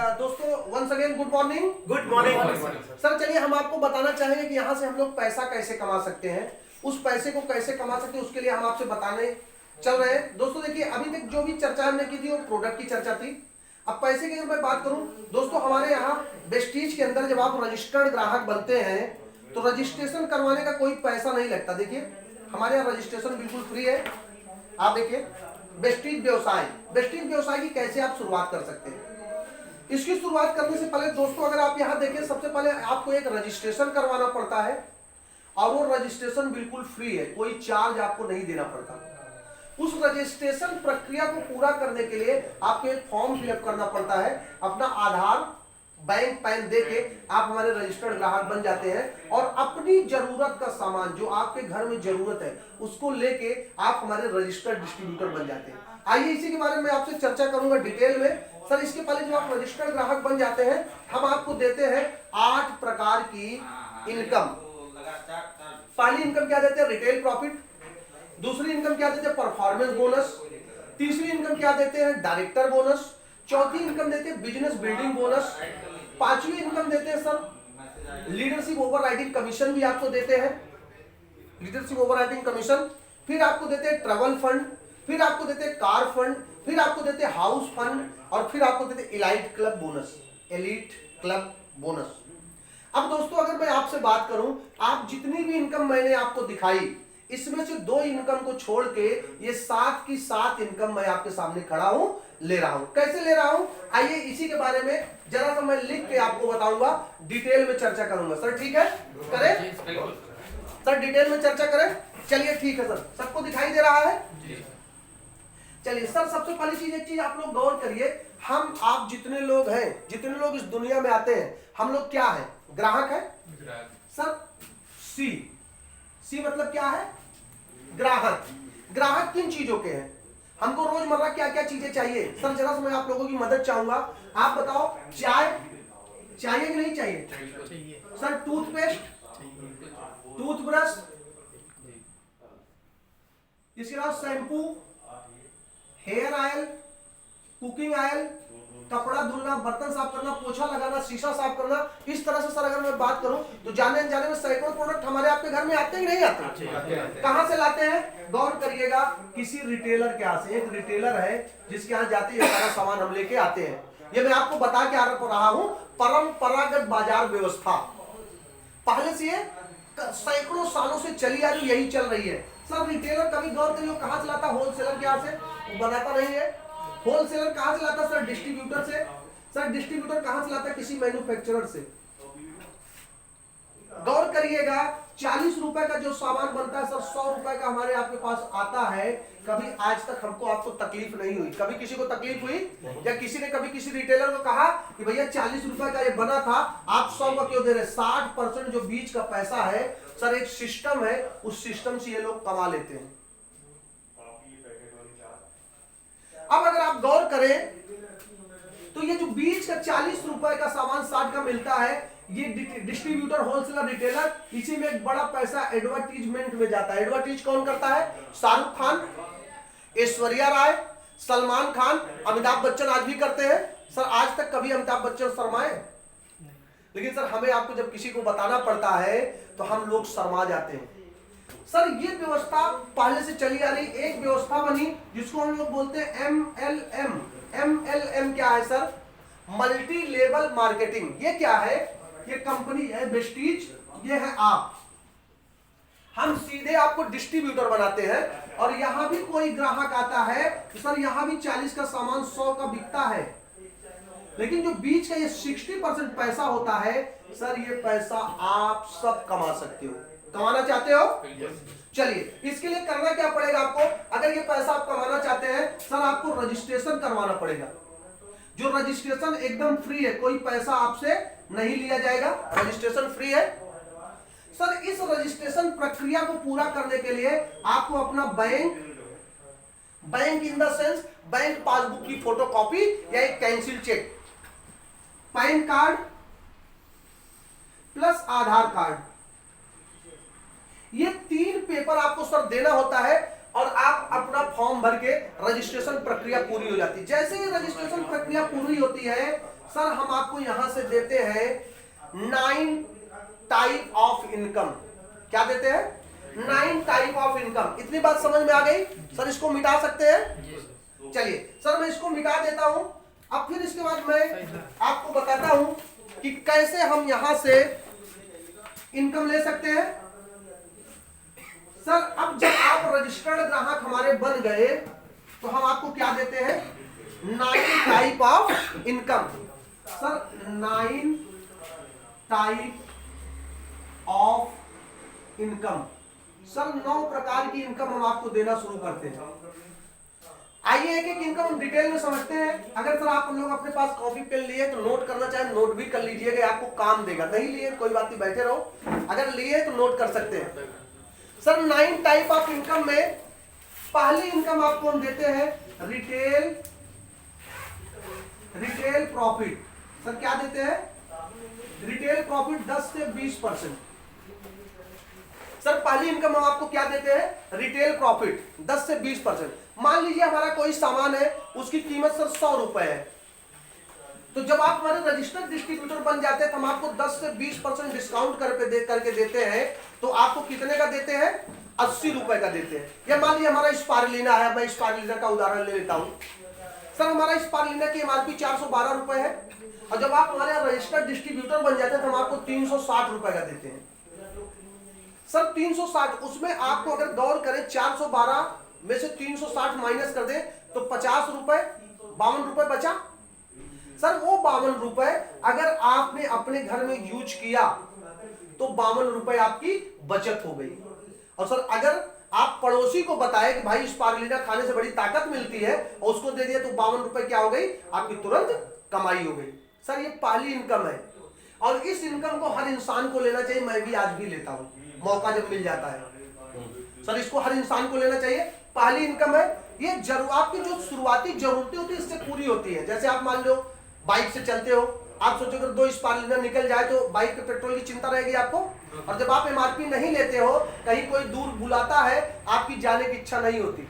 दोस्तों once again good morning. Good morning sir चलिए हम आपको बताना चाहेंगे कि यहाँ से हम लोग पैसा कैसे कमा सकते हैं, उस पैसे को कैसे कमा सकते हैं उसके लिए हम आपसे बताने चल रहे हैं। दोस्तों देखिए अभी तक जो भी चर्चा हमने की थी वो प्रोडक्ट की चर्चा थी। अब पैसे की अगर मैं बात करूं दोस्तों, हमारे यहाँ वेस्टीज के अंदर जब आप रजिस्टर्ड ग्राहक बनते हैं तो रजिस्ट्रेशन करवाने का कोई पैसा नहीं लगता। देखिए हमारे यहाँ रजिस्ट्रेशन बिल्कुल फ्री है। आप देखिए वेस्टीज व्यवसाय की कैसे आप शुरुआत कर सकते हैं। इसकी शुरुआत करने से पहले दोस्तों अगर आप यहाँ देखें, सबसे पहले आपको एक रजिस्ट्रेशन करवाना पड़ता है और वो रजिस्ट्रेशन बिल्कुल फ्री है, कोई चार्ज आपको नहीं देना पड़ता। उस रजिस्ट्रेशन प्रक्रिया को पूरा करने के लिए आपको एक फॉर्म फिलअप करना पड़ता है। अपना आधार बैंक पैन देके आप हमारे रजिस्टर्ड ग्राहक बन जाते हैं और अपनी जरूरत का सामान जो आपके घर में जरूरत है उसको लेके आप हमारे रजिस्टर्ड डिस्ट्रीब्यूटर बन जाते हैं। आइए इसी के बारे में आपसे चर्चा करूंगा डिटेल में। सर इसके पहले जब आप रजिस्टर्ड ग्राहक बन जाते हैं हम आपको देते हैं 8 प्रकार की इनकम। पहली इनकम क्या देते हैं? Retail profit. दूसरी इनकम क्या देते हैं? Performance bonus. तीसरी इनकम क्या देते हैं? Director bonus. चौथी इनकम देते हैं बिजनेस बिल्डिंग बोनस। पांचवी इनकम देते हैं सर लीडरशिप ओवरराइडिंग कमीशन भी आपको देते हैं, लीडरशिप ओवरराइडिंग कमीशन। फिर आपको देते हैं ट्रैवल फंड, फिर आपको देते हैं कार फंड, फिर आपको देते हैं हाउस फंड और फिर आपको देते हैं elite club bonus, elite club bonus. अब दोस्तों अगर मैं आपसे बात करूं, आप जितनी भी इनकम मैंने आपको दिखाई इसमें से 2 इनकम को छोड़ के ये 7 की 7 इनकम मैं आपके सामने खड़ा हूं, ले रहा हूं। कैसे ले रहा हूं आइए इसी के बारे में जरा सा मैं लिख के आपको बताऊंगा, डिटेल में चर्चा करूंगा। सर ठीक है, करें सर, डिटेल में चर्चा करें। चलिए ठीक है सर, सबको दिखाई दे रहा है? चलिए सर, सबसे पहली चीज एक चीज आप लोग गौर करिए, हम आप जितने लोग हैं, जितने लोग इस दुनिया में आते हैं, हम लोग क्या है? ग्राहक है सर। सी मतलब क्या है? ग्राहक। ग्राहक किन चीजों के हैं? हमको रोजमर्रा क्या क्या चीजें चाहिए? सर जरा सा मैं आप लोगों की मदद चाहूंगा, आप बताओ चाय चाहिए कि नहीं चाहिए? सर टूथपेस्ट, टूथब्रश, इसके अलावा shampoo, hair oil, cooking oil, कपड़ा धुलना, बर्तन साफ करना, पोछा लगाना, शीशा साफ करना। इस तरह से सर अगर मैं बात करूं तो जाने अनजाने में सैकड़ों प्रोडक्ट हमारे आपके घर में आते ही नहीं आते। कहां से लाते हैं? गौर करिएगा, किसी रिटेलर के यहाँ से। एक रिटेलर है जिसके यहाँ जाते ही सारा सामान हम लेके आते हैं। ये मैं आपको बता के आ रहा हूं, परंपरागत बाजार व्यवस्था पहले से सैकड़ों सालों से चली आ रही, यही चल रही है। सर रिटेलर कभी गौर करिए कहां से लाता? होलसेलर के यहाँ से बनाता नहीं है। होलसेलर कहां से लाता? सर डिस्ट्रीब्यूटर से। सर डिस्ट्रीब्यूटर कहां से लाता? किसी मैन्युफैक्चरर से। गौर करिएगा 40 रुपए का जो सामान बनता है सर 100 रुपए का हमारे आपके पास आता है। कभी आज तक हमको आपको तकलीफ नहीं हुई? कभी किसी को तकलीफ हुई? या किसी ने कभी किसी रिटेलर को कहा कि भैया 40 रुपए का ये बना था, आप 100 का क्यों दे रहे? 60% जो बीच का पैसा है सर, एक सिस्टम है, उस सिस्टम से ये लोग कमा लेते हैं। अब अगर आप गौर करें तो ये जो बीच का 40 रुपए का सामान 60 का मिलता है, ये डिस्ट्रीब्यूटर, होलसेलर, रिटेलर, इसी में एक बड़ा पैसा एडवर्टीजमेंट में जाता है। एडवर्टीज कौन करता है? शाहरुख खान, ऐश्वर्या राय, सलमान खान, अमिताभ बच्चन आज भी करते हैं। सर आज तक कभी अमिताभ बच्चन शर्माए? लेकिन सर हमें आपको जब किसी को बताना पड़ता है तो हम लोग शर्मा जाते हैं। सर ये व्यवस्था पहले से चली आ रही, एक व्यवस्था बनी जिसको हम लोग बोलते हैं MLM। MLM क्या है सर? Multi level marketing. ये क्या है? ये कंपनी है वेस्टीज, ये है आप। हम सीधे आपको डिस्ट्रीब्यूटर बनाते हैं और यहां भी कोई ग्राहक आता है तो सर यहां भी 40 का सामान 100 का बिकता है, लेकिन जो बीच का ये 60% पैसा होता है सर, ये पैसा आप सब कमा सकते हो। कमाना चाहते हो? चलिए इसके लिए करना क्या पड़ेगा आपको? अगर ये पैसा आप कमाना चाहते हैं सर, आपको रजिस्ट्रेशन करवाना पड़ेगा। जो रजिस्ट्रेशन एकदम फ्री है, कोई पैसा आपसे नहीं लिया जाएगा, रजिस्ट्रेशन फ्री है। सर इस रजिस्ट्रेशन प्रक्रिया को पूरा करने के लिए आपको अपना bank in the sense bank passbook की फोटोकॉपी या एक cancel cheque, PAN card plus Aadhaar card, ये 3 पेपर आपको सर देना होता है और आप अपना फॉर्म भर के रजिस्ट्रेशन प्रक्रिया पूरी हो जाती है। जैसे ही रजिस्ट्रेशन प्रक्रिया पूरी होती है सर हम आपको यहां से देते हैं 9 टाइप ऑफ इनकम। क्या देते हैं? 9 टाइप ऑफ इनकम। इतनी बात समझ में आ गई? सर इसको मिटा सकते हैं? चलिए सर मैं इसको मिटा देता हूं। अब फिर इसके बाद मैं आपको बताता हूं कि कैसे हम यहां से इनकम ले सकते हैं। सर अब जब आप रजिस्टर्ड ग्राहक हमारे बन गए तो हम आपको क्या देते हैं? 9 type of income. Sir 9 type of income. Sir 9 प्रकार की इनकम हम आपको देना शुरू करते हैं। आइए एक एक इनकम हम डिटेल में समझते हैं। अगर सर आप हम लोग अपने पास कॉपी पेन लिए तो नोट करना चाहे नोट भी कर लीजिएगा, आपको काम देगा। नहीं लिए कोई बात नहीं, बैठे रहो। अगर लिए तो नोट कर सकते हैं। सर 9 टाइप ऑफ इनकम में पहली इनकम आपको हम देते हैं रिटेल प्रॉफिट। सर क्या देते हैं? रिटेल प्रॉफिट 10 से 20%। सर पहली इनकम हम आपको क्या देते हैं? रिटेल प्रॉफिट 10 से 20%। मान लीजिए हमारा कोई सामान है, उसकी कीमत सर 100 रुपए है, तो जब आप हमारे रजिस्टर्ड डिस्ट्रीब्यूटर बन जाते हैं तो हम आपको 10 से 20% डिस्काउंट करके देते हैं। तो आपको कितने का देते हैं? 80 रुपए का देते हैं। या मान लीजिए हमारा स्पारुलिना है, मैं स्पारुलिना का उदाहरण ले लेता हूं। सर हमारा स्पारुलिना की एमआरपी 412 रुपए है, और जब आप हमारे रजिस्टर्ड डिस्ट्रीब्यूटर बन जाते हैं तो हम आपको 360 रुपए का देते हैं। सर 360, उसमें आपको अगर गौर करें 412 में से 360 माइनस कर दें तो 50 रुपए, 52 रुपए बचा। सर वो 52 रुपए अगर आपने अपने घर में यूज किया तो 52 रुपए आपकी बचत हो गई। और सर अगर आप पड़ोसी को बताए कि भाई स्पारुलिना खाने से बड़ी ताकत मिलती है और उसको दे दिया तो 52 रुपए क्या हो गई? आपकी तुरंत कमाई हो गई। सर ये पहली इनकम है, और इस इनकम को हर इंसान को लेना चाहिए। मैं भी आज भी लेता हूं, मौका जब मिल जाता है। सर इसको हर इंसान को लेना चाहिए। पहली इनकम है, ये आपकी जो शुरुआती जरूरतें होती है इससे पूरी होती है। जैसे आप मान लो बाइक से चलते हो, आप सोचो अगर 2 स्पारुलिना निकल जाए तो बाइक के पेट्रोल की चिंता रहेगी आपको। और जब आप एमआरपी नहीं लेते हो, कहीं कोई दूर बुलाता है, आपकी जाने की इच्छा नहीं होती।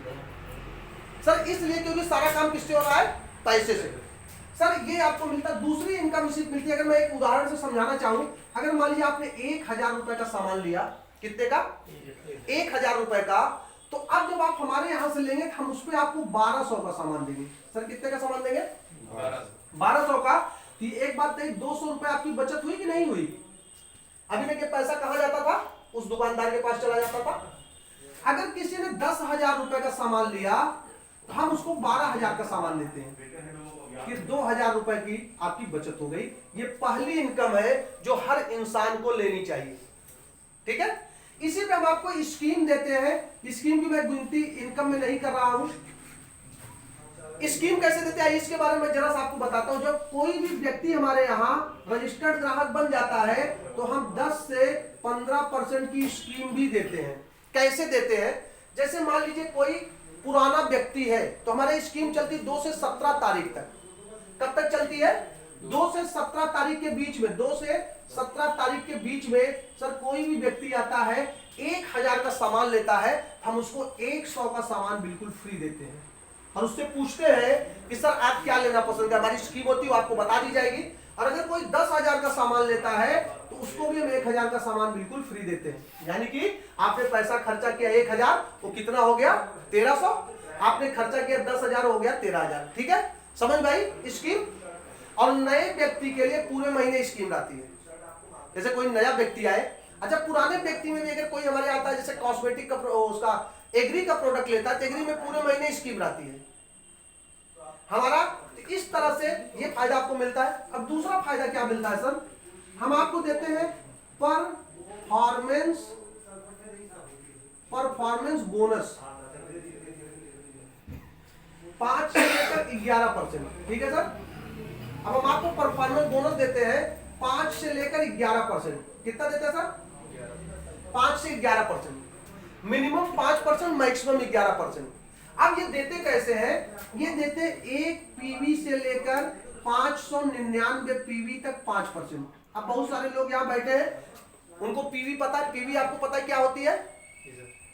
सर इसलिए क्योंकि सारा काम किससे हो रहा है? पैसे से। सर ये आपको मिलता है। दूसरी इनकम इसी मिलती है। अगर मैं एक उदाहरण से समझाना चाहूं, अगर मान लीजिए आपने 1000 रुपए का सामान लिया। कितने का? 1000 रुपए का। तो अब जब आप हमारे यहां से लेंगे तो हम उस पर आपको 1200 का सामान देंगे। सर कितने का सामान देंगे? 1200 का। तो एक बात नहीं, 200 रुपए आपकी बचत हुई कि नहीं हुई? अभी तक ये पैसा कहां जाता था? उस दुकानदार के पास चला जाता था। अगर किसी ने 10,000 रुपए का सामान लिया तो हम उसको 12,000 का सामान देते हैं, कि 2,000 रुपए की आपकी बचत हो गई। ये पहली इनकम है जो हर इंसान को लेनी चाहिए। ठीक है? इसी पे हम आपको स्कीम देते हैं। स्कीम की मैं गिनती इनकम में नहीं कर रहा हूं। स्कीम कैसे देते हैं इसके बारे में जरा सा आपको बताता हूं। जब कोई भी व्यक्ति हमारे यहाँ रजिस्टर्ड ग्राहक बन जाता है तो हम 10 से 15% की स्कीम भी देते हैं। कैसे देते हैं? जैसे मान लीजिए कोई पुराना व्यक्ति है तो हमारी स्कीम चलती 2 से 17 तारीख तक। कब तक चलती है? 2 से 17 तारीख के बीच में। 2 से 17 तारीख के बीच में सर कोई भी व्यक्ति आता है, 1000 का सामान लेता है, हम उसको 100 का सामान बिल्कुल फ्री देते हैं। और उससे पूछते हैं कि सर आप क्या लेना पसंद करें? हमारी स्कीम होती है, आपको बता दी जाएगी। और अगर कोई 10,000 का सामान लेता है तो उसको भी हम 1000 का सामान बिल्कुल फ्री देते हैं। यानी कि आपने पैसा खर्चा किया 1000, वो कितना हो गया? 1300। आपने खर्चा किया 10,000, हो गया 13,000। ठीक है? समझ भाई स्कीम। और नए व्यक्ति के लिए पूरे महीने स्कीम आती है। जैसे कोई नया व्यक्ति आए, अच्छा पुराने व्यक्ति में भी अगर कोई हमारे आता है, जैसे कॉस्मेटिक का उसका एग्री का प्रोडक्ट लेता है तो एग्री में पूरे महीने स्कीम आती है हमारा। इस तरह से ये फायदा आपको मिलता है। अब दूसरा फायदा क्या मिलता है सर? हम आपको देते हैं परफॉर्मेंस बोनस 5 से लेकर 11%। ठीक है सर? अब हम आपको परफॉर्मेंस बोनस देते हैं 5 से लेकर 11%। कितना देते हैं सर? 5 से 11%। Minimum 5%, maximum 11%। अब ये देते कैसे हैं? ये देते 1 पीवी से लेकर 599 पीवी तक 5%। अब बहुत सारे लोग यहाँ बैठे हैं, उनको पीवी पता है। पीवी आपको पता है क्या होती है?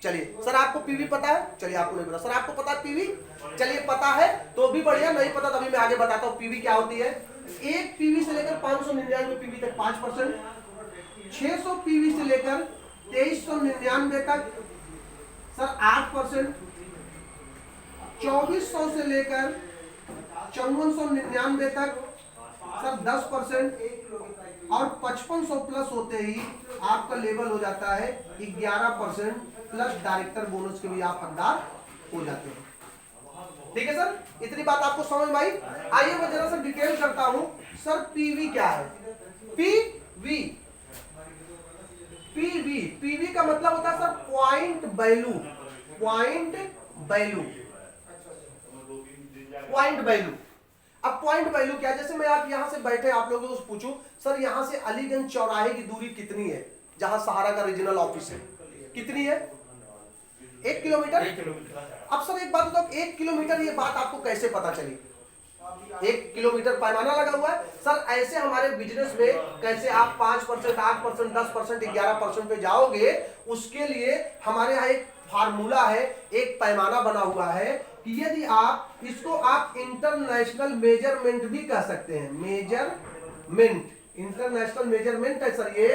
चलिए सर आपको पीवी पता है? चलिए आपको नहीं पता। सर आपको पता है पीवी? चलिए पता है तो भी बढ़िया, नहीं पता तभी मैं आगे बताता हूँ पीवी क्या होती है। 1 पीवी से लेकर 599 पीवी तक 5%, 600 पीवी से लेकर 2399 तक सर 8%, 2400 से लेकर 5499 तक सर 10%, और 5500 प्लस होते ही आपका लेवल हो जाता है 11% प्लस डायरेक्टर बोनस के भी आप हकदार हो जाते हैं। ठीक है सर, इतनी बात आपको समझ में आई। आइए मैं जरा सा डिटेल करता हूं। सर पीवी क्या है? पीवी, पीवी, पीवी का मतलब होता है sir point value, point value, point value. अब पॉइंट वैल्यू क्या है? जैसे मैं आप यहां से बैठे आप लोगों को पूछूं सर यहां से अलीगंज चौराहे की दूरी कितनी है, जहां सहारा का रीजनल ऑफिस है, कितनी है? 1 किलोमीटर। अब सर एक बात बताओ, 1 किलोमीटर, ये बात आपको कैसे पता चली? 1 किलोमीटर पैमाना लगा हुआ है सर। ऐसे हमारे बिजनेस में कैसे आप 5%, 8%, 10%, 11% पे जाओगे, उसके लिए हमारे यहाँ एक फार्मूला है, एक पैमाना बना हुआ है कि यदि आप इसको आप इंटरनेशनल मेजरमेंट भी कह सकते हैं, मेजरमेंट, इंटरनेशनल मेजरमेंट है सर ये,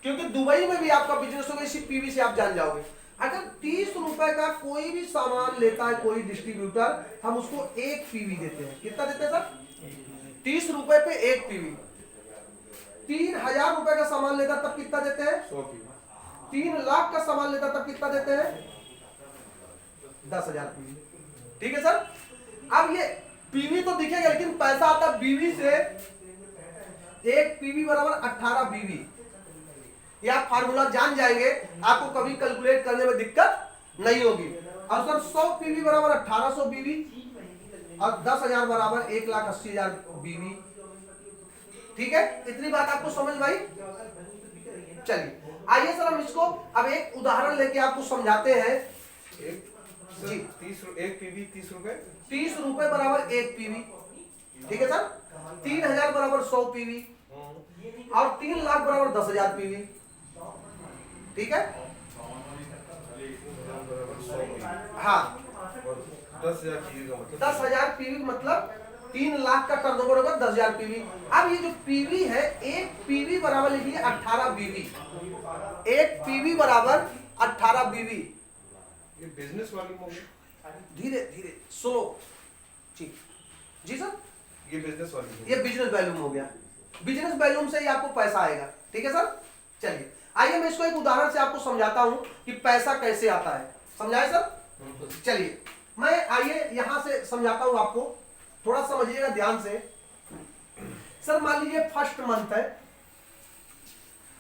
क्योंकि दुबई में भी आपका बिजनेस होगा, इसी पीवी से आप जान जाओगे। अगर 30 रुपए का कोई भी सामान लेता है कोई डिस्ट्रीब्यूटर, हम उसको 1 पीवी देते हैं। कितना देते हैं सर? 30 रुपए पे 1 पीवी। 3000 रुपए का सामान लेता तब कितना देते हैं? 100 पीवी। 3 लाख का सामान लेता तब कितना देते हैं? 10,000 पीवी। ठीक है सर। अब ये पीवी तो दिखेगा, लेकिन पैसा आता बीवी से। 1 पीवी बराबर 18 बीवी। ये आप फार्मूला जान जाएंगे, आपको कभी कैलकुलेट करने में दिक्कत नहीं होगी। और सर 100 पीवी बराबर 1800 बीवी, और 10,000 बराबर 1,80,000 बीवी। ठीक है, इतनी बात आपको समझ में आई? चलिए आइए सर हम इसको अब एक उदाहरण लेके आपको समझाते हैं। जी 1 पीवी 30 रुपए, 30 रुपए बराबर 1 पीवी। ठीक है सर। 3000 बराबर 100 पीवी, और 3 लाख बराबर 10,000 पीवी। ठीक है, हाँ 10,000 पीवी का मतलब 10,000 पीवी मतलब 3 लाख का टर्नओवर होगा 10,000 पीवी। अब ये जो पीवी है, 1 पीवी बराबर लिखिए 18 बीवी। 1 पीवी बराबर 18 बीवी। ये बिजनेस वाली में धीरे धीरे स्लो। जी जी सर, ये बिजनेस वाली ये बिजनेस वैल्यूम हो गया। बिजनेस वैल्यूम से ही आपको पैसा आएगा। ठीक है सर। चलिए आइए मैं इसको एक उदाहरण से आपको समझाता हूं कि पैसा कैसे आता है। समझाए सर? चलिए मैं आइए यहां से समझाता हूं आपको, थोड़ा समझिएगा ध्यान से। सर मान लीजिए फर्स्ट मंथ है।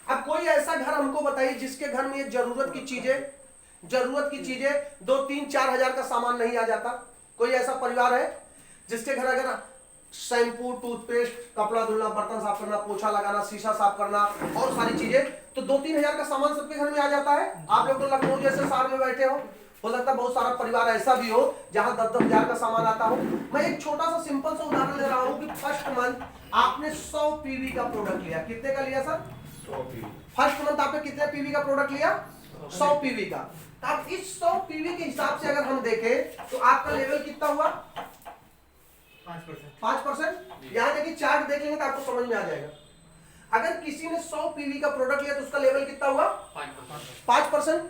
अब कोई ऐसा घर हमको बताइए जिसके घर में ये जरूरत की चीजें 2, 3, 4 हजार का सामान नहीं आ जाता। कोई ऐसा परिवार है जिसके घर अगर शैम्पू, टूथपेस्ट, कपड़ा धुलना, बर्तन साफ करना, पोछा लगाना, शीशा साफ करना और सारी चीजें, तो 2-3 हजार का सामान सबके घर में आ जाता है। आप लोग तो लखनऊ जैसे शहर में बैठे हो सकता है बहुत सारा परिवार ऐसा भी हो जहां 10-10 हजार का सामान आता हो। मैं एक छोटा सा सिंपल सा उदाहरण ले रहा हूं कि फर्स्ट मंथ आपने 100 पीवी का प्रोडक्ट लिया। कितने का लिया सर? 100 पीवी। फर्स्ट मंथ आपने कितने पीवी का प्रोडक्ट लिया? 100 पीवी का। अब इस 100 पीवी के हिसाब से अगर हम देखें तो आपका लेवल कितना हुआ? 5%। यहां देखिए चार्ट देख लेंगे तो आपको समझ में आ जाएगा। अगर किसी ने 100 पीवी का प्रोडक्ट लिया तो उसका लेवल कितना हुआ? 5%।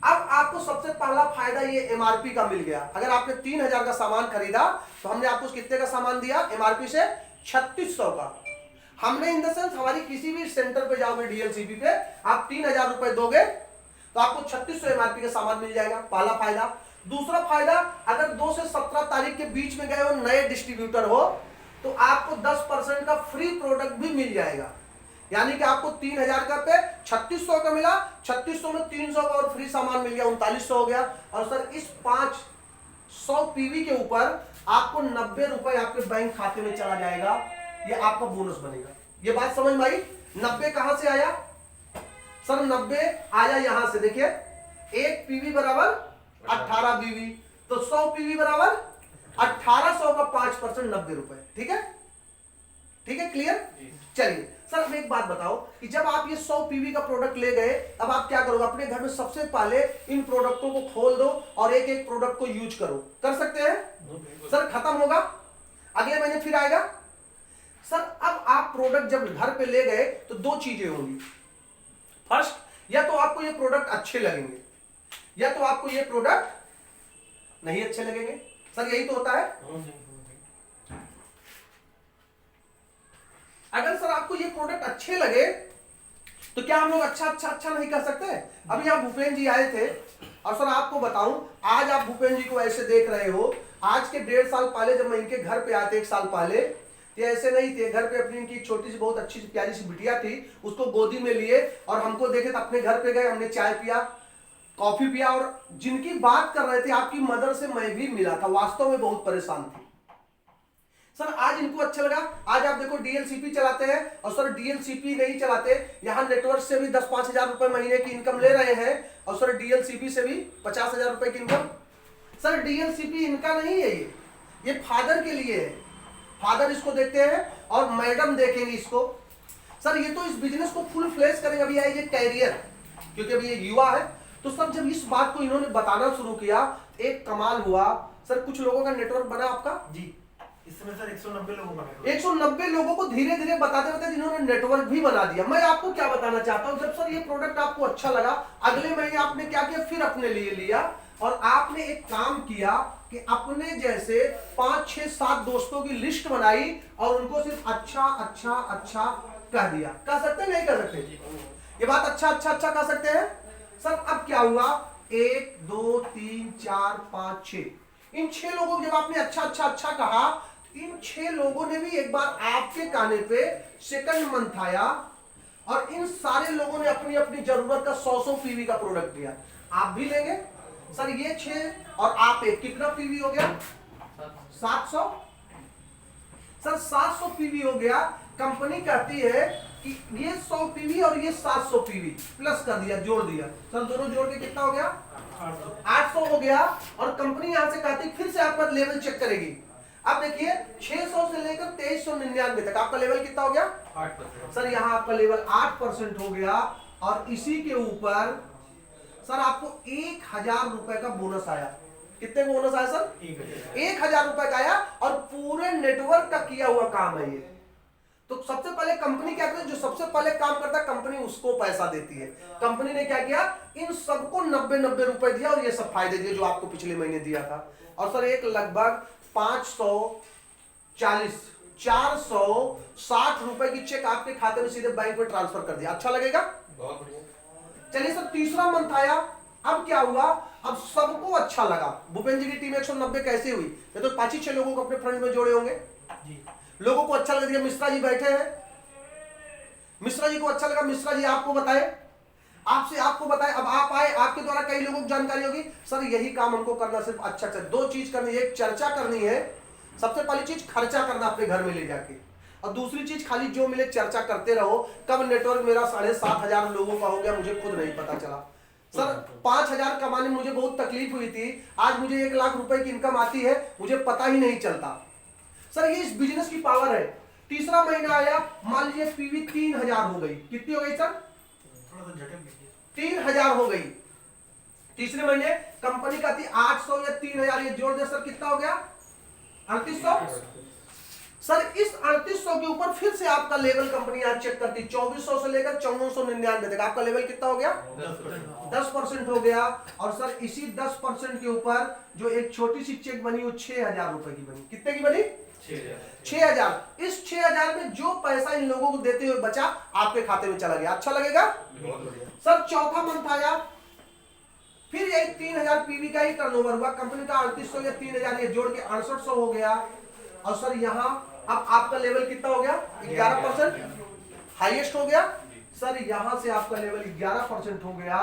अब आपको सबसे पहला फायदा ये एमआरपी का मिल गया। अगर आपने 3,000 का सामान खरीदा तो हमने आपको कितने का सामान दिया? एमआरपी से 3600 का। हमने इन द सेंस हमारी किसी भी सेंटर पे जाओगे डीएलसीबी पे, आप 3,000 रुपए दोगे तो आपको 3600 एमआरपी का सामान मिल जाएगा। पहला फायदा। दूसरा फायदा, अगर 2 से 17 तारीख के बीच में गए हो, नए डिस्ट्रीब्यूटर हो, तो आपको 10% का फ्री प्रोडक्ट भी मिल जाएगा। यानी कि आपको 3,000 का पे 3600 का मिला, 3600 में 300 का और फ्री सामान मिल गया, 3900 हो गया। और सर इस 500 पीवी के ऊपर आपको 90 रुपए आपके बैंक खाते में चला जाएगा। ये आपका बोनस बनेगा। ये बात समझ में आई? 90 कहां से आया सर? 90 आया यहां से। देखिए 1 पीवी बराबर 18 बीवी, तो 100 पीवी बराबर 1800 का 5% 90 रुपए। ठीक है, ठीक है, क्लियर? चलिए सर अब एक बात बताओ कि जब आप ये 100 पीवी का प्रोडक्ट ले गए, अब आप क्या करोगे? अपने घर में सबसे पहले इन प्रोडक्टों को खोल दो और एक एक प्रोडक्ट को यूज करो। कर सकते हैं? सर खत्म होगा, अगले महीने फिर आएगा। सर अब आप प्रोडक्ट जब घर पे ले गए तो दो चीजें होंगी। फर्स्ट, या तो आपको ये प्रोडक्ट अच्छे लगेंगे या तो आपको ये प्रोडक्ट नहीं अच्छे लगेंगे। सर यही तो होता है। अगर सर आपको ये प्रोडक्ट अच्छे लगे तो क्या हम लोग अच्छा नहीं कर सकते? अभी आप भूपेन जी आए थे और सर आपको बताऊं, आज आप भूपेन जी को ऐसे देख रहे हो, आज के 1.5 साल पहले जब मैं इनके घर पे आते 1 साल पहले, ये ऐसे नहीं थे। घर पे अपनी इनकी छोटी सी बहुत अच्छी प्यारी सी बिटिया थी, उसको गोदी में लिए और हमको देखे तो अपने घर पे गए, हमने चाय पिया, कॉफी पिया और जिनकी बात कर रहे थे आपकी मदर से मैं भी मिला था, वास्तव में बहुत परेशान थी। सर आज इनको अच्छा लगा। आज आप देखो डीएलसीपी चलाते हैं और सर डीएलसीपी नहीं चलाते, यहाँ नेटवर्क से भी 10-5 हजार रुपए महीने की इनकम ले रहे हैं और सर डीएलसीपी से भी 50 हजार रुपए की इनकम। सर डीएलसीपी इनका नहीं है, ये फादर के लिए है। फादर इसको देखते हैं और मैडम देखेंगे इसको। सर ये तो इस बिजनेस को फुल फ्लेश करेंगे। अभी आएगी कैरियर, क्योंकि अभी ये युवा है। तो सर जब इस बात को इन्होंने बताना शुरू किया, एक कमाल हुआ। सर कुछ लोगों का नेटवर्क बना आपका जी, इस समय सर 190 लोगों का नेटवर्क। 190 लोगों को धीरे धीरे बताते बताते जिन्होंने नेटवर्क भी बना दिया। मैं आपको क्या बताना चाहता हूं, जब सर ये प्रोडक्ट आपको अच्छा लगा, अगले महीने आपने क्या किया, फिर अपने लिए लिया और आपने एक काम किया कि अपने जैसे 5, 6, 7 दोस्तों की लिस्ट बनाई और उनको सिर्फ अच्छा कह दिया। कह सकते हैं नहीं कह सकते? ये बात अच्छा कह सकते हैं। सर अब क्या हुआ, 1, 2, 3, 4, 5, 6, इन 6 लोगों को जब आपने अच्छा कहा, इन 6 लोगों ने भी एक बार आपके कहने पे सेकंड मंथ आया और इन सारे लोगों ने अपनी अपनी जरूरत का 100 पीवी का प्रोडक्ट दिया। आप भी लेंगे? सर ये 6 और आप एक, कितना पीवी हो गया? 700। सर 700 पीवी हो गया। कंपनी कहती है कि ये 100 पीवी और ये 700 पीवी प्लस कर दिया, जोड़ दिया। सर दोनों जोड़ के कितना हो गया? 800 हो गया। और कंपनी यहां से कहती फिर से आपका लेवल चेक करेगी। अब देखिए 600 से लेकर 2399 तक आपका लेवल कितना हो गया? 8%। सर यहाँ आपका लेवल 8% हो गया और इसी के ऊपर सर आपको 1000 रुपए का बोनस आया। कितने का बोनस आया सर? 1000 रुपए का आया और पूरे नेटवर्क का किया हुआ काम है ये। तो सबसे पहले कंपनी क्या करती है, जो सबसे पहले काम करता है कंपनी उसको पैसा देती है। कंपनी ने क्या किया, इन सबको 90 रुपए दिया और ये सब फायदे दिए जो आपको पिछले महीने दिया था। और सर एक लगभग 540 460 रुपए की चेक आपके खाते में सीधे बैंक में ट्रांसफर कर दिया। अच्छा लगेगा? बहुत बढ़िया। चलिए सर तीसरा मंथ आया। अब क्या हुआ, अब सबको अच्छा लगा। भूपेन जी की टीम 190 कैसे हुई? ये तो 5-6 लोगों को अपने फ्रेंड में जोड़े होंगे जी। लोगों को अच्छा लग दिया। मिश्रा जी बैठे हैं, मिश्रा जी को अच्छा लगा। मिश्रा जी आपको बताए, आपको बताए। अब आप आए, आपके द्वारा कई लोगों को जानकारी होगी। सर यही काम हमको करना, सिर्फ अच्छा 2 चीज करनी है। एक चर्चा करनी है, सबसे पहली चीज खर्चा करना अपने घर में ले जाके, और दूसरी चीज खाली जो मिले चर्चा करते रहो। कब नेटवर्क मेरा 7500 लोगों का हो गया मुझे खुद नहीं पता चला। सर 5000 कमाने में मुझे बहुत तकलीफ हुई थी, आज मुझे 1 लाख रुपए की इनकम आती है, मुझे पता ही नहीं चलता। सर ये इस बिजनेस की पावर है। तीसरा महीना आया, मान लीजिए पीवी 3000 हो गई। कितनी हो गई सर? थोड़ा सा झटक दीजिए। 3000 हो गई। तीसरे महीने कंपनी का थी 800 या 3000, ये जोड़ दे सर कितना हो गया? 3800। सर इस 3800 के ऊपर फिर से आपका लेवल कंपनी आज चेक करती, 2400 से लेकर 5499 तक आपका लेवल कितना हो गया? 10% हो गया। और सर इसी 10% के ऊपर जो एक छोटी सी चेक बनी वो 6000 रुपए की बनी। कितने की बनी? 6000। इस 6000 में जो पैसा इन लोगों को देते हुए बचा आपके खाते में चला गया। अच्छा लगेगा? बहुत बढ़िया। सर चौथा मंथ आया, फिर यही 3000 पीवी का ही टर्नओवर हुआ। कंपनी का 3800 या 3000 ये जोड़ के 6800 हो गया। और सर यहाँ अब आपका लेवल कितना हो गया? 11% हाईएस्ट हो गया। सर यहाँ से आपका लेवल 11% हो गया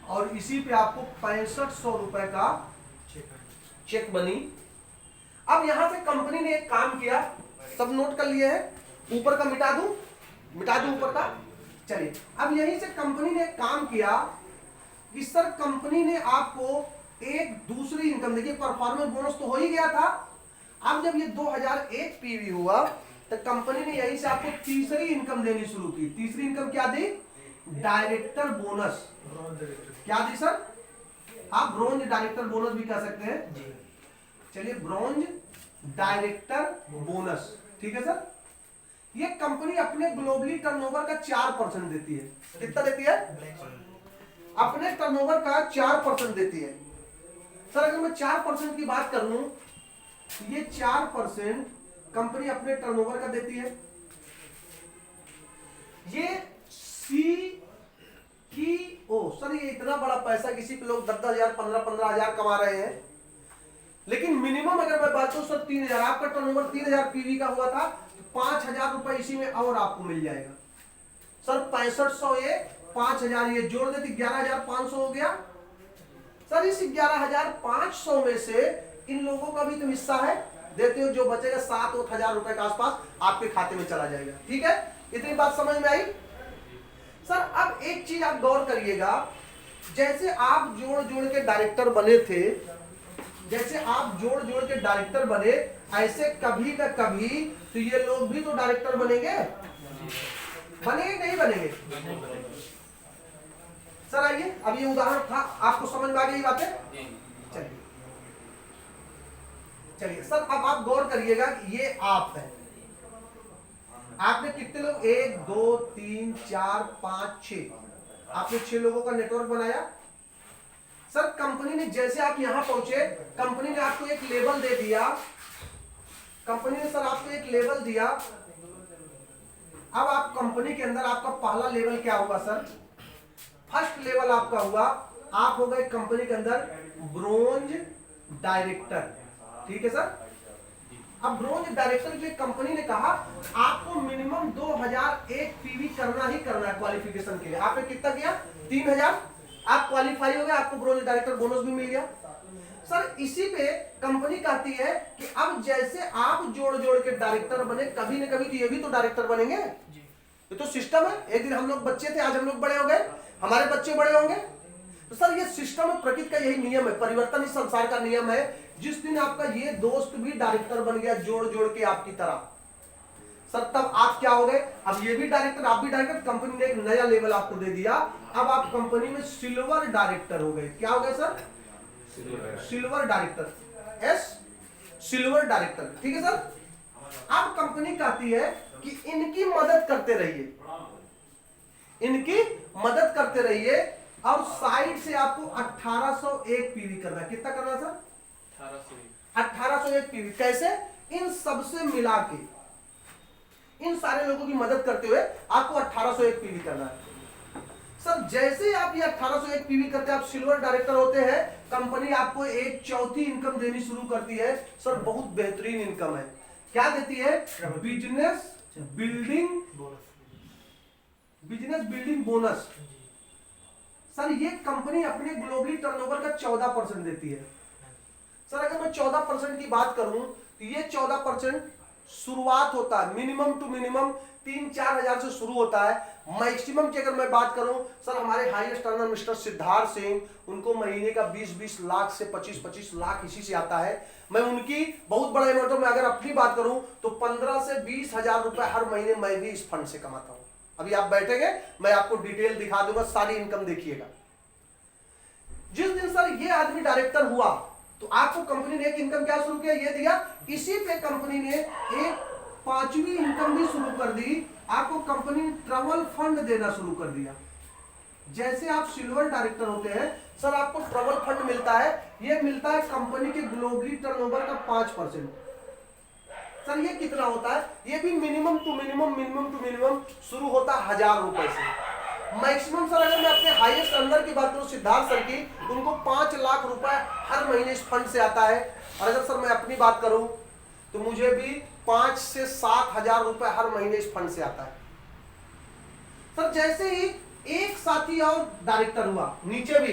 और इसी पे आपको 6500 रुपए का चेक बनी। अब यहां से कंपनी ने एक काम किया, सब नोट कर लिए हैं, ऊपर का मिटा दूं ऊपर का। चलिए अब यहीं से कंपनी ने एक काम किया कि सर कंपनी ने आपको एक दूसरी इनकम, देखिए परफॉर्मेंस बोनस तो हो ही गया था। अब जब ये 2001 पीवी हुआ तो कंपनी ने यहीं से आपको तीसरी इनकम देनी शुरू की। तीसरी इनकम क्या दी? Director bonus. क्या दी सर? आप ब्रोंज डायरेक्टर बोनस भी कह सकते हैं जी। चलिए ब्रोंज डायरेक्टर बोनस, ठीक है सर। ये कंपनी अपने ग्लोबली टर्नओवर का 4% देती है। कितना देती है? अपने टर्नओवर का 4% देती है। सर अगर मैं 4% की बात कर लूं, ये 4% कंपनी अपने टर्नओवर का देती है। ये CEO, सर ये इतना बड़ा पैसा, किसी पे लोग 10,000 15,000 कमा रहे हैं, लेकिन मिनिमम अगर मैं बात करूं सर 3,000, आपका टर्नओवर 3,000 पीवी का हुआ था, तो 5,000 रुपए इसी में और आपको मिल जाएगा। सर 6500 ये 5,000 ये जोड़ देती 11,500 हो गया। सर इस 11,500 में से इन लोगों का भी तो हिस्सा है, देते हो, जो बचेगा 7,000 रुपए के आसपास आपके खाते में चला जाएगा। ठीक है, इतनी बात समझ में आई? सर अब एक चीज आप गौर करिएगा, जैसे आप जोड़ जोड़ के डायरेक्टर बने थे, जैसे आप जोड़ जोड़ के डायरेक्टर बने, ऐसे कभी ना कभी तो ये लोग भी तो डायरेक्टर बनेंगे, बनेंगे नहीं बनेंगे? सर आइए, अब ये उदाहरण था, आपको समझ में आ गई बातें? चलिए चलिए सर अब आप गौर करिएगा, ये आप है, आपने कितने लोग, 1 2 3 4 5 6, आपने 6 लोगों का नेटवर्क बनाया। सर कंपनी ने, जैसे आप यहां पहुंचे, कंपनी ने आपको एक लेबल दे दिया, कंपनी ने सर आपको एक लेबल दिया। अब आप कंपनी के अंदर, आपका पहला लेवल क्या होगा सर? फर्स्ट लेवल आपका हुआ, आप हो गए कंपनी के अंदर ब्रोंज डायरेक्टर। ठीक है सर, अब ब्रोंज डायरेक्टर के लिए कंपनी ने कहा आपको मिनिमम 2001 पीवी करना ही करना है क्वालिफिकेशन के लिए। आपने कितना किया? 3,000, आप क्वालिफाई हो गए, आपको ब्रोंज डायरेक्टर बोनस भी मिल गया। सर इसी पे कंपनी कहती है कि अब जैसे आप जोड़ जोड़ के डायरेक्टर बने, कभी न कभी तो ये भी तो डायरेक्टर बनेंगे, ये तो सिस्टम है। एक दिन हम लोग बच्चे थे, आज हम लोग बड़े हो गए, हमारे बच्चे बड़े होंगे। तो सर ये सिस्टम है, प्रकृति का यही नियम है, परिवर्तन इस संसार का नियम है। जिस दिन आपका ये दोस्त भी डायरेक्टर बन गया जोड़ जोड़ के आपकी तरह, सर तब आप क्या हो गए? अब ये भी डायरेक्टर, आप भी डायरेक्टर, कंपनी ने एक नया लेवल आपको दे दिया। अब आप कंपनी में सिल्वर डायरेक्टर हो गए। क्या हो गए sir? Silver director, S silver director. ठीक है सर, अब कंपनी कहती है कि इनकी मदद करते रहिए, इनकी मदद करते रहिए, और साइड से आपको 1801 पीवी करना है। कितना करना सर? 1801 पीवी। कैसे? इन सबसे मिला के, इन सारे लोगों की मदद करते हुए आपको 1801 पीवी करना है। सर जैसे आप ये 1801 पीवी करते हैं, आप सिल्वर डायरेक्टर होते हैं, कंपनी आपको एक चौथी इनकम देनी शुरू करती है। सर बहुत बेहतरीन इनकम है। क्या देती है? Business building bonus. सर ये कंपनी अपने ग्लोबली टर्नओवर का 14% देती है। सर अगर मैं 14% की बात करूं, तो ये 14% शुरुआत होता है, मिनिमम टू मिनिमम 3-4 हजार से शुरू होता है। मैक्सिमम की अगर मैं बात करूं, सर हमारे highest earner mister Siddharth Singh, उनको महीने का 20-20 लाख से 25-25 लाख इसी से आता है। मैं उनकी बहुत बड़ा अमाउंट में अगर अपनी बात करूं, तो 15 से 20 हजार रुपए हर महीने मैं भी इस फंड से कमाता हूं। अभी आप बैठेंगे, मैं आपको डिटेल दिखा दूंगा, सारी इनकम देखिएगा। जिस दिन सर ये आदमी डायरेक्टर हुआ, तो आपको कंपनी ने एक इनकम क्या शुरू किया? ये दिया। इसी पे कंपनी ने एक 5वीं इनकम भी शुरू कर दी, आपको कंपनी ने ट्रैवल फंड देना शुरू कर दिया। जैसे आप सिल्वर डायरेक्टर होते हैं, सर आपको ट्रैवल फंड मिलता है। ये मिलता है कंपनी के ग्लोबली टर्नओवर का 5%। सर ये कितना होता है? ये भी मिनिमम टू मिनिमम शुरू होता है 1000 रुपए से। मैक्सिमम सर अगर मैं अपने हाईएस्ट अर्नर की बात करूं, सिद्धार्थ सर की, उनको 5 लाख रुपए हर महीने इस फंड से आता है। और अगर सर मैं अपनी बात करूं, तो मुझे भी 5 से 7 हजार रुपए हर महीने इस फंड से आता है। सर जैसे ही एक साथी और डायरेक्टर हुआ, नीचे भी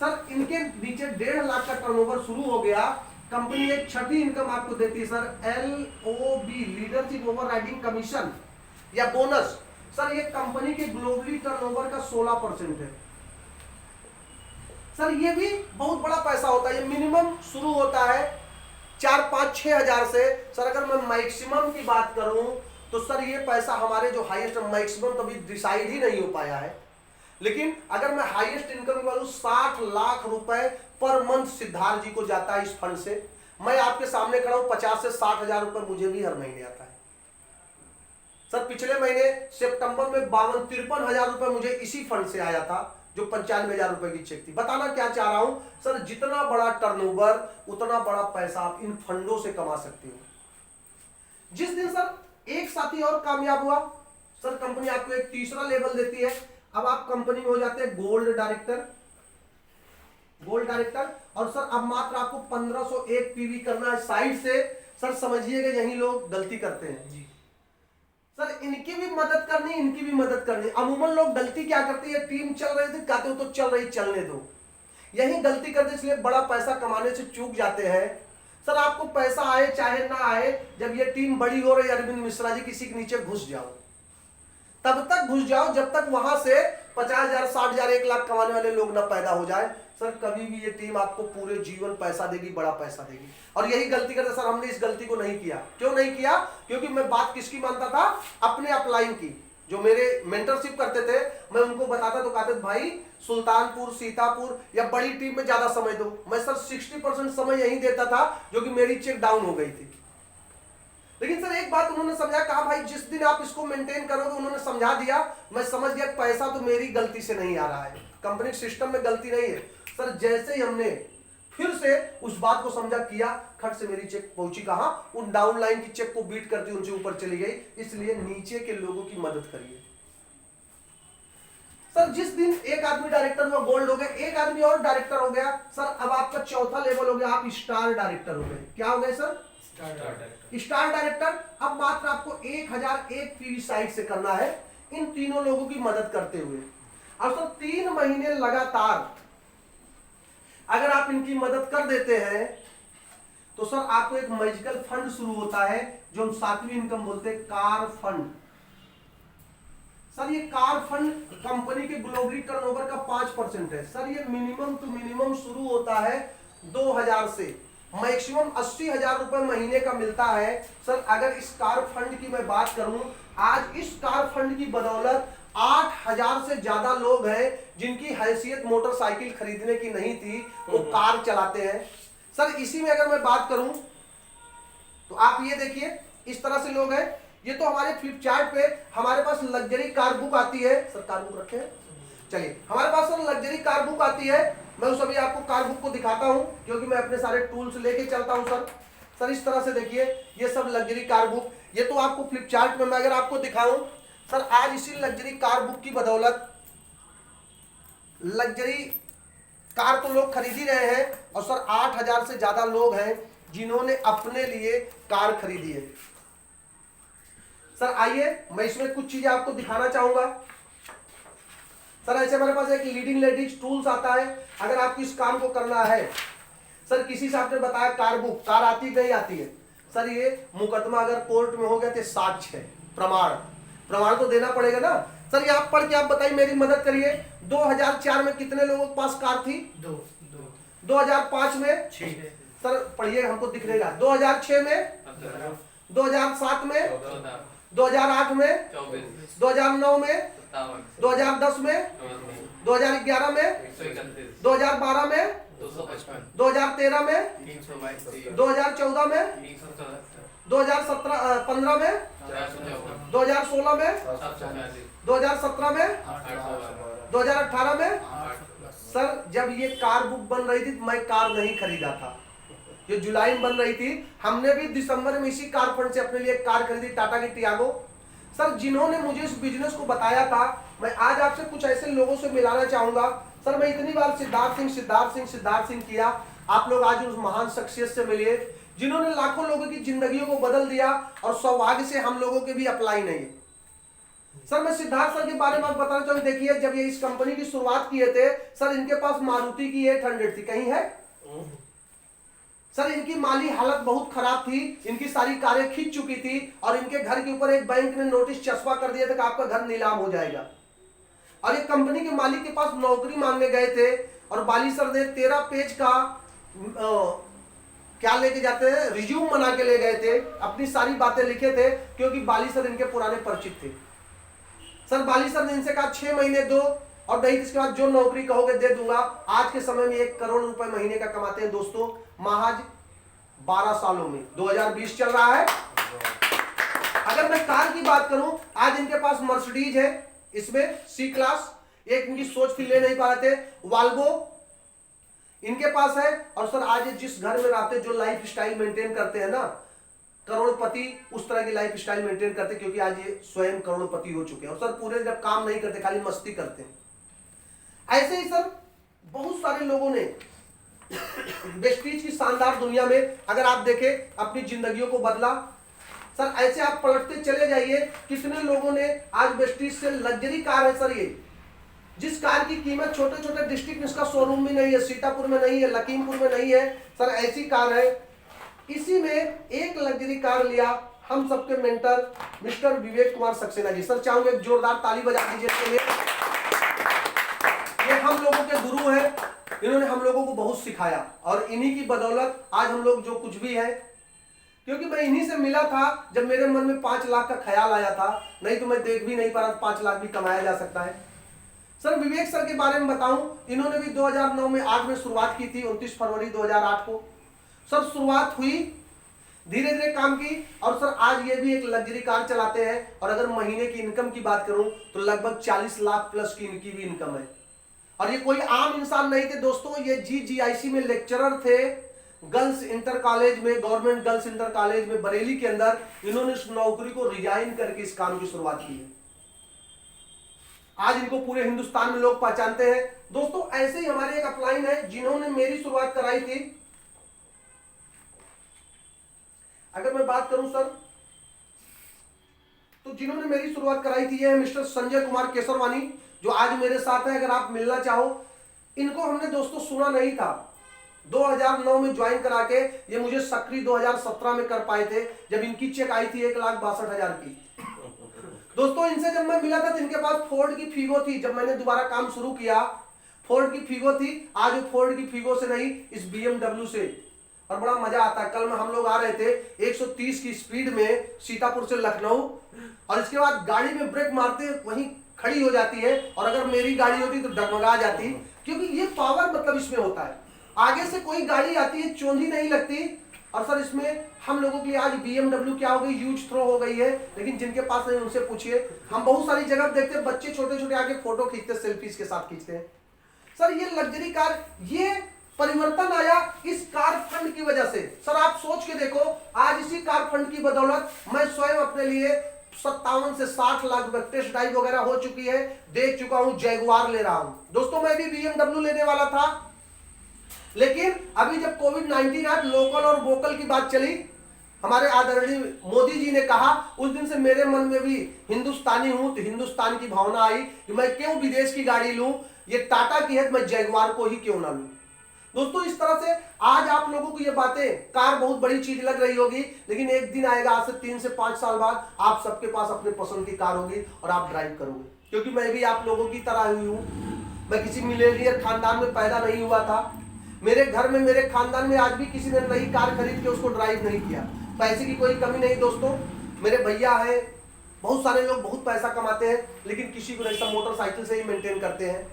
सर इनके नीचे 1.5 लाख का टर्नओवर शुरू हो गया, कंपनी एक 6ठी इनकम आपको देती है sir, LOB, leadership over riding commission या बोनस। सर ये कंपनी के ग्लोबली टर्नओवर का 16% है। सर ये भी बहुत बड़ा पैसा होता है। ये मिनिमम शुरू होता है 4-5-6 हजार से। सर अगर मैं मैक्सिमम की बात करूं, तो सर ये पैसा हमारे जो हाईएस्ट मैक्सिमम तो अभी डिसाइड ही नहीं हो पाया है, लेकिन अगर मैं हाईएस्ट इनकम की बात करूं, 60 लाख रुपए पर मंथ सिद्धार्थ जी को जाता है इस फंड से। मैं आपके सामने खड़ा हूं, 50 से 60 हजार रुपए मुझे भी हर महीने आता है। सर पिछले महीने सितंबर में 52-53 रुपए मुझे इसी फंड से आया था, जो 95,000 रुपए की चेक थी। बताना क्या चाह रहा हूं सर, जितना बड़ा टर्नओवर उतना बड़ा पैसा आप इन फंडों से कमा सकते हो। जिस दिन सर एक साथी और कामयाब हुआ, सर कंपनी आपको एक तीसरा लेवल देती है। अब आप कंपनी में हो जाते हैं गोल्ड डायरेक्टर, और सर अब मात्र आपको 1501 पीवी करना है साइड से। सर समझिएगा यही लोग गलती करते हैं जी। सर, इनकी भी मदद करनी, इनकी भी मदद करनी। अमूमन लोग गलती क्या करती है, टीम चल रही थी, कहते हो तो चल रही, चलने दो, यही गलती करते, इसलिए बड़ा पैसा कमाने से चूक जाते हैं। सर आपको पैसा आए चाहे ना आए, जब ये टीम बड़ी हो रही, अरविंद मिश्रा जी किसी के नीचे घुस जाओ, तब तक घुस जाओ जब तक वहां से 50,000, 60,000, 1 लाख कमाने वाले लोग ना पैदा हो जाए। सर कभी भी ये टीम आपको पूरे जीवन पैसा देगी, बड़ा पैसा देगी। और यही गलती करते सर, हमने इस गलती को नहीं किया। क्यों नहीं किया? क्योंकि मैं बात किसकी मानता था, अपने अपलाइन की। जो मेरे मेंटरशिप करते थे, मैं उनको बताता तो कहते भाई सुल्तानपुर, सीतापुर या बड़ी टीम में ज्यादा समय दो। मैं सर 60% समय यही देता था, जो कि मेरी चेक डाउन हो गई थी। लेकिन सर एक बात उन्होंने समझा, कहा भाई जिस दिन आप इसको मेंटेन करोगे, उन्होंने समझा दिया, मैं समझ गया पैसा तो मेरी गलती से नहीं आ रहा है, कंपनी सिस्टम में गलती नहीं है। सर जैसे ही हमने फिर से उस बात को समझा, किया, खट से मेरी चेक पहुंची कहां, उन डाउन लाइन की चेक को बीट करती उनसे ऊपर चली गई। इसलिए नीचे के लोगों की मदद करिए। सर जिस दिन एक आदमी डायरेक्टर हुआ, गोल्ड हो गया, एक आदमी और डायरेक्टर हो गया, सर अब आपका चौथा लेवल हो गया, आप स्टार डायरेक्टर हो गए। क्या हो गए सर? Star director. अब मात्र आपको 1001 पीवी साइड से करना है, इन तीनों लोगों की मदद करते हुए। और सर 3 महीने लगातार अगर आप इनकी मदद कर देते हैं, तो सर आपको एक मैजिकल फंड शुरू होता है, जो हम 7वीं इनकम बोलते हैं, कार फंड। सर ये कार फंड कंपनी के ग्लोबली टर्नओवर का 5% है। सर ये मिनिमम टू मिनिमम शुरू होता है 2000 से, मैक्सिमम 80,000 रुपए महीने का मिलता है। सर अगर इस कार फंड की मैं बात करूं, आज इस कार फंड की बदौलत 8,000 से ज्यादा लोग हैं जिनकी हैसियत मोटरसाइकिल खरीदने की नहीं थी, वो कार चलाते हैं। सर इसी में अगर मैं बात करूं, तो आप ये देखिए इस तरह से लोग हैं। ये तो हमारे फ्लिपचार्ट पे हमारे पास लग्जरी कार बुक आती है। सर कार बुक रखे हैं, चलिए हमारे पास सर लग्जरी कार बुक आती है। मैं उस अभी आपको कार बुक को दिखाता हूं, क्योंकि मैं अपने सारे टूल्स लेके चलता हूं। सर इस तरह से देखिए, ये सब लग्जरी कार बुक, ये तो आपको फ्लिपचार्ट में मैं अगर आपको दिखाऊं, सर आज इसी लग्जरी कार बुक की बदौलत लग्जरी कार तो लोग खरीद ही रहे हैं, और सर 8,000 से ज्यादा लोग हैं जिन्होंने अपने लिए कार खरीदी है। सर आइए मैं इसमें कुछ चीजें आपको दिखाना चाहूंगा। सर ऐसे हमारे पास एक लीडिंग लेडीज टूल्स आता है। अगर आपको इस काम को करना है, सर किसी से आपने बताया कार बुक, कार आती नहीं आती है, सर ये मुकदमा अगर कोर्ट में हो गया तो साक्ष्य है, प्रमाण तो देना पड़ेगा ना। सर ये आप पढ़ के आप बताइए, मेरी मदद करिए। 2004 में कितने लोगों के पास कार थी? 2005 में 6। सर पढ़िए, हमको दिख रहेगा। 2006 में, 2007 में, 2008 में, 2009 में, 2010 में, 2011 में, 2012 में, 2013 में, 2014 में, 2015 में, 2016 में, 2017 में, 2018 में। सर जब ये कार बुक बन रही थी, मैं कार नहीं खरीदा था, ये जुलाई में बन रही थी। हमने भी दिसंबर में इसी कार फंड से अपने लिए एक कार खरीदी, टाटा की टियागो। सर जिन्होंने मुझे इस बिजनेस को बताया था, मैं आज आपसे कुछ ऐसे लोगों से मिलाना चाहूंगा। सर मैं इतनी बार सिद्धार्थ सिंह किया, आप लोग आज उस महान शख्सियत से मिलिए जिन्होंने लाखों लोगों की जिंदगियों को बदल दिया, और सौभाग्य से हम लोगों के भी अप्लाई नहीं है। सर मैं सिद्धार्थ सर के बारे में बताना चाहूंगा। देखिए जब ये इस कंपनी की शुरुआत किए थे, सर इनके पास मारुति की 800 थी, कहीं है? सर इनकी माली हालत बहुत खराब थी, इनकी सारी कारें खींच चुकी थी, और इनके घर के ऊपर एक बैंक ने नोटिस चस्पा कर दिया था कि आपका घर नीलाम हो जाएगा। और एक कंपनी के मालिक के पास नौकरी मांगने गए थे, और बाली सर ने 13 पेज का क्या लेके जाते हैं, रिज्यूम बना के ले गए थे, अपनी सारी बातें लिखे थे, क्योंकि बाली सर इनके पुराने परिचित थे। सर बाली सर ने इनसे कहा 6 महीने दो, और नहीं इसके बाद जो नौकरी कहोगे दे दूंगा। आज के समय में 1 करोड़ रुपए महीने का कमाते हैं दोस्तों, महज 12 सालों में। 2020 चल रहा है, अगर मैं कार की बात करूं, आज इनके पास मर्सिडीज है, इसमें सी क्लास, एक इनकी सोच थी ले नहीं पा रहे थे, वाल्वो इनके पास है। और सर आज जिस घर में रहते, जो लाइफ स्टाइल मेंटेन करते हैं ना, करोड़पति उस तरह की लाइफ स्टाइल मेंटेन करते, क्योंकि आज ये स्वयं करोड़पति हो चुके हैं। और सर पूरे जब काम नहीं करते, खाली मस्ती करते हैं। ऐसे ही सर बहुत सारे लोगों ने वेस्टीज की शानदार दुनिया में अगर आप देखें अपनी जिंदगियों को बदला। सर ऐसे आप पलटते चले जाइए, कितने लोगों ने आज वेस्टीज से, लग्जरी कार है सर ये, जिस कार की कीमत छोटे छोटे डिस्ट्रिक्ट में इसका शोरूम भी नहीं है, सीतापुर में नहीं है, लखीमपुर में नहीं है सर, ऐसी कार है। इसी में एक लग्जरी कार लिया हम सबके mentor mister Vivek Kumar Saxena ji. Sir चाहूंगा एक जोरदार ताली बजा दीजिए इसके लिए। ये हम लोगों के गुरु हैं, इन्होंने हम लोगों को बहुत सिखाया और इन्हीं की बदौलत आज हम लोग जो कुछ भी है, क्योंकि मैं इन्हीं से मिला था जब मेरे मन में 5 लाख का ख्याल आया था, नहीं तो मैं देख भी नहीं पा रहा 5 लाख भी कमाया जा सकता है। सर विवेक सर के बारे में बताऊं, इन्होंने भी 2009 में 8 में शुरुआत की थी, 29 फरवरी 2008 को सर शुरुआत हुई, धीरे धीरे काम की। और सर आज ये भी एक लग्जरी कार चलाते हैं। और अगर महीने की इनकम की बात करूं तो लगभग 40 लाख प्लस की इनकी भी इनकम है। और ये कोई आम इंसान नहीं थे दोस्तों, ये GGIC में लेक्चरर थे, गर्ल्स इंटर कॉलेज में, गवर्नमेंट गर्ल्स इंटर कॉलेज में बरेली के अंदर। इन्होंने इस नौकरी को रिजाइन करके इस काम की शुरुआत की है। आज इनको पूरे हिंदुस्तान में लोग पहचानते हैं। दोस्तों ऐसे ही हमारे एक अपलाइन है जिन्होंने मेरी शुरुआत कराई थी। अगर मैं बात करूं सर, तो जिन्होंने मेरी शुरुआत कराई थी ये है मिस्टर संजय कुमार केसरवानी, जो आज मेरे साथ है। अगर आप मिलना चाहो, इनको हमने दोस्तों सुना नहीं था, 2009 में ज्वाइन करा के ये मुझे सक्रिय 2017 में कर पाए थे, जब इनकी चेक आई थी 1,62,000 की। दोस्तों इनसे जब मैं मिला था तो इनके पास फोर्ड की फीगो थी। जब मैंने दोबारा काम शुरू किया, फोर्ड की फीगो थी। आज वो फोर्ड की फीगो से नहीं, इस BMW से। और बड़ा मजा आता है। कल में हम लोग आ रहे थे 130 की स्पीड में सीतापुर से लखनऊ, और इसके बाद गाड़ी में ब्रेक मारते वहीं खड़ी हो जाती है, और अगर मेरी गाड़ी होती तो डगमगा जाती, क्योंकि ये पावर मतलब इसमें होता है। आगे से कोई गाड़ी आती है, चोंधी नहीं लगती। और सर इसमें हम लोगों के लिए आज BMW क्या हो गई, यूज थ्रो हो गई है। लेकिन जिनके पास नहीं उनसे पूछिए। हम बहुत सारी जगह देखते हैं बच्चे छोटे छोटे आके फोटो खींचते, सेल्फीज के साथ खींचते हैं। सर ये लग्जरी कार, ये परिवर्तन आया इस कार फंड की वजह से। सर आप सोच के देखो, आज इसी कार फंड की बदौलत मैं स्वयं अपने लिए 57 से 60 लाख टेस्ट ड्राइव वगैरह हो चुकी है, देख चुका हूं, जैगुआर ले रहा हूं। दोस्तों मैं भी BMW लेने वाला था, लेकिन अभी जब कोविड-19 आया, लोकल और वोकल की बात चली, हमारे आदरणीय मोदी जी ने कहा, उस दिन से मेरे मन में भी हिंदुस्तानी हूं तो हिंदुस्तान की भावना आई कि मैं क्यों विदेश की गाड़ी लूं, ये टाटा की है, मैं जैगुआर को ही क्यों ना लूं। दोस्तों इस तरह से आज आप लोगों को ये बातें, कार बहुत बड़ी चीज लग रही होगी, लेकिन एक दिन आएगा, आज से 3 से 5 साल बाद आप सबके पास अपने पसंद की कार होगी और आप ड्राइव करोगे। क्योंकि मैं भी आप लोगों की तरह हुई हूं, मैं किसी मिलेनियर खानदान में पैदा नहीं हुआ था। मेरे घर में, मेरे खानदान में आज भी किसी ने नई कार खरीद के उसको ड्राइव नहीं किया। पैसे की कोई कमी नहीं दोस्तों, मेरे भैया है, बहुत सारे लोग बहुत पैसा कमाते हैं, लेकिन किसी को नहीं, सब मोटरसाइकिल से ही मेंटेन करते हैं।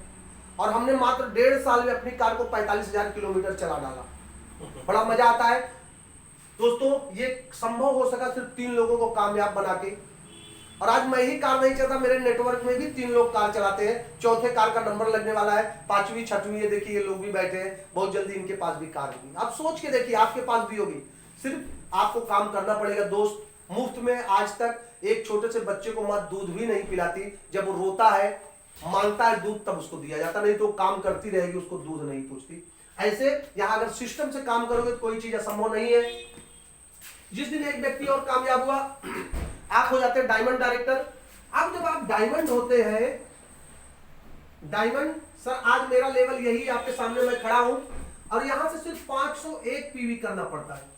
और हमने मात्र 1.5 साल में अपनी कार को 45,000 किलोमीटर चला डाला। बड़ा मजा आता है दोस्तों। ये संभव हो सका सिर्फ 3 लोगों को कामयाब बना के। और आज मैं ही कार नहीं चलाता, मेरे नेटवर्क में भी 3 लोग कार चलाते हैं। चौथे कार का नंबर लगने वाला है, 5वीं 6वीं, ये देखिए ये लोग भी बैठे हैं, बहुत जल्दी इनके पास भी कार होगी। आप सोच के देखिए, आपके पास भी होगी, सिर्फ आपको काम करना पड़ेगा। दोस्त मुफ्त में आज तक एक छोटे से बच्चे को मां दूध भी नहीं पिलाती। जब वो रोता है, मांगता है दूध, तब उसको दिया जाता, नहीं तो काम करती रहेगी, उसको दूध नहीं पूछती। ऐसे यहां अगर सिस्टम से काम करोगे तो कोई चीज असंभव नहीं है। जिस दिन एक व्यक्ति और कामयाब हुआ, आप हो जाते हैं डायमंड डायरेक्टर। अब जब आप डायमंड होते हैं, डायमंड सर आज मेरा लेवल यही आपके सामने मैं खड़ा हूं, और यहां से सिर्फ 501 PV करना पड़ता है।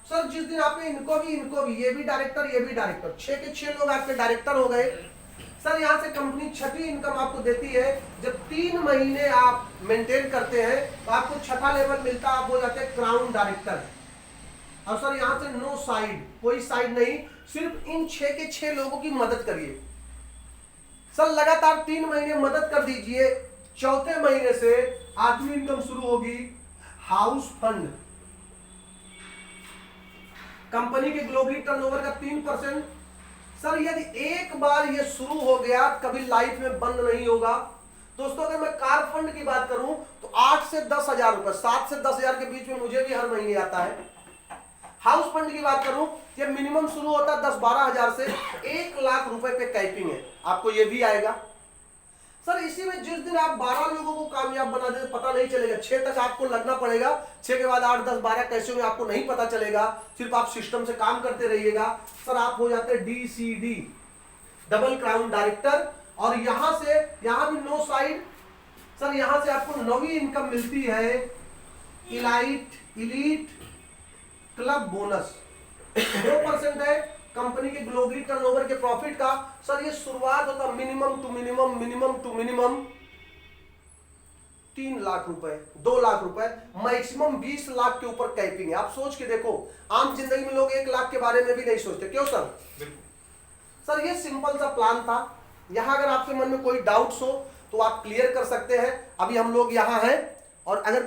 सर जिस दिन आपने इनको भी, ये भी डायरेक्टर, ये भी डायरेक्टर, 6 के 6 लोग आपके डायरेक्टर हो गए। सर यहां से कंपनी 6ठी इनकम आपको देती है। जब 3 महीने आप मेंटेन करते हैं तो आपको 6ठा लेवल मिलता है, आप हो जाते हैं क्राउन डायरेक्टर। और सर यहां से नो साइड, कोई साइड नहीं, सिर्फ इन 6 के 6 लोगों की मदद करिए। सर लगातार 3 महीने मदद कर दीजिए, चौथे महीने से 8वीं इनकम शुरू होगी, हाउस फंड। कंपनी के ग्लोबली टर्नओवर का 3% सर यदि एक बार ये शुरू हो गया कभी लाइफ में बंद नहीं होगा। दोस्तों अगर मैं कार फंड की बात करूं तो 8 से 10,000 रुपए, 7 से 10,000 के बीच में मुझे भी हर महीने आता है। हाउस फंड की बात करूं ये मिनिमम शुरू होता है 10-12 हजार से 1 लाख रुपए पे कैपिंग है, आपको ये भी आएगा। सर इसी में जिस दिन आप 12 लोगों को कामयाब बना दे पता नहीं चलेगा, 6 तक आपको लगना पड़ेगा, 6 के बाद 8, 10, 12 कैसे में आपको नहीं पता चलेगा, सिर्फ आप सिस्टम से काम करते रहिएगा। सर आप हो जाते हैं DCD, डबल क्राउन डायरेक्टर, और यहां से यहां भी नो साइड। सर यहां से आपको नवी इनकम मिलती है, इलीट क्लब बोनस 2% है कंपनी के ग्लोबली टर्नओवर के प्रॉफिट का। सर ये शुरुआत होता मिनिमम टू मिनिमम 3 लाख रुपए, 2 लाख रुपए, मैक्सिमम 20 लाख के ऊपर कैपिंग है। आप सोच के देखो, आम जिंदगी में लोग 1 लाख के बारे में भी नहीं सोचते, क्यों सर? सर ये सिंपल सा प्लान था। यहां अगर आपके मन में कोई डाउट्स हो तो आप क्लियर कर सकते हैं। अभी हम लोग यहां हैं, और अगर